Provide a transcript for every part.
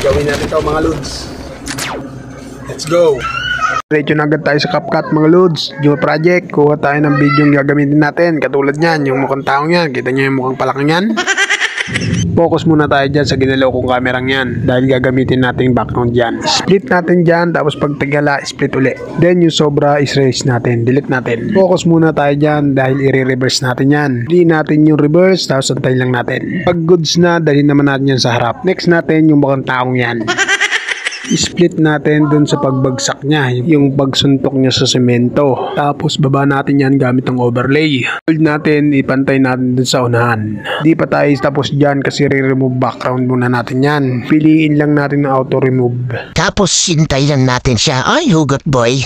Gawin natin ito mga lods. Let's go! Diretso na agad tayo sa CapCut mga lods. Duo project, kuha tayo ng video yung gagamitin natin. Katulad niyan, yung mukhang taong yan. Kita nyo yung mukhang palakang yan? Focus muna tayo dyan sa ginalaw kong kamerang yan dahil gagamitin natin yung background dyan. Split natin dyan, tapos pag tagala, split uli. Then yung sobra is erase natin, delete natin. Focus muna tayo dyan dahil i-reverse natin yan. Hindi natin yung reverse, tapos antay lang natin. Pag goods na, dalhin naman natin yan sa harap. Next natin yung mukhang taong yan. Split natin dun sa pagbagsak niya, yung pagsuntok niya sa semento. Tapos baba natin yan gamit ng overlay. Hold natin, ipantay natin dun sa unahan. Di pa tayo tapos dyan kasi re-remove background muna natin yan. Piliin lang natin ng auto remove. Tapos hintay lang natin siya. Ay, hugot boy.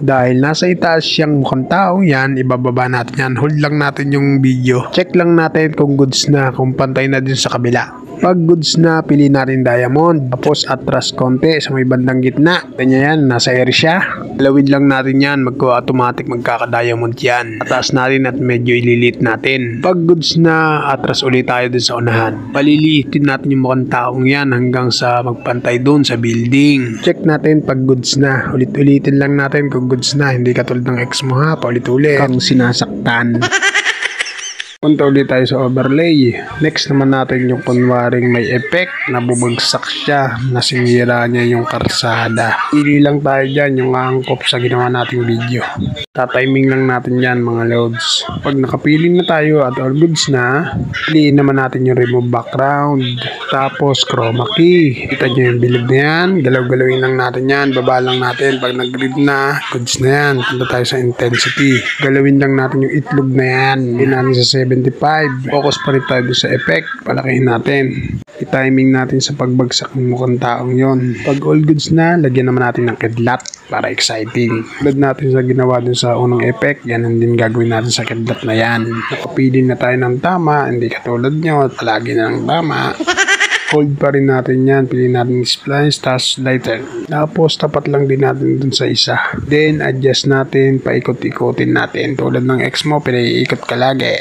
Dahil nasa itaas siyang mukhang tao yan, ibababa natin yan. Hold lang natin yung video. Check lang natin kung goods na, kung pantay na din sa kabila. Pag goods na, pili natin diamond. Tapos atras konti sa may bandang gitna. Ganyan yan, nasa air siya. Galawin lang natin yan, automatic magkaka-diamond yan. Atas natin at medyo ililit natin. Pag goods na, atras ulit tayo dun sa unahan. Paliliitin natin yung mukhang taong yan hanggang sa magpantay dun sa building. Check natin pag goods na. Ulit-ulitin lang natin kung goods na. Hindi katulad ng ex mo ha, paulit-ulit. Kang sinasaktan. Punta ulit tayo sa overlay. Next naman natin yung kunwaring may effect na bubagsak siya, nasingira niya yung karsada. Pili lang tayo dyan yung angkop sa ginawa nating video. Tatiming lang natin yan mga loads. Pag nakapili na tayo at all goods na, piliin naman natin yung remove background. Tapos chroma key. Kita nyo yung bilog na yan. Galaw-galawin lang natin yan. Baba lang natin. Pag nag-grid na, goods na yan. Punta tayo sa intensity. Galawin lang natin yung itlog na yan. Piliin natin sa 75. Focus pa rin tayo sa effect. Palakihin natin. I-timing natin sa pagbagsak ng mukhang taong yon. Pag all goods na, lagyan naman natin ng kidlat para exciting. Tulad natin sa ginawa dun sa unang effect, yan ang din gagawin natin sa kidlat na yan. Nakapili na tayo ng tama, hindi katulad nyo, palagi na ng tama. Hold pa rin natin yan. Piliin natin splice, tapos lighter. Tapos tapat lang din natin dun sa isa. Then adjust natin, paikot-ikotin natin. Tulad ng X mo, pinaiikot ka lagi.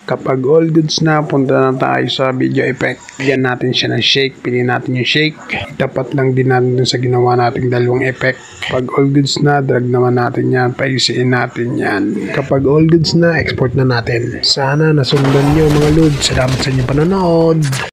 Kapag all goods na, punta na tayo sa video effect. Bigyan natin siya ng shake. Piliin natin yung shake. Tapat lang din natin dun sa ginawa nating dalawang effect. Pag all goods na, drag naman natin yan. Paisiin natin yan. Kapag all goods na, export na natin. Sana nasundan nyo mga lods. Salamat sa inyong panonood.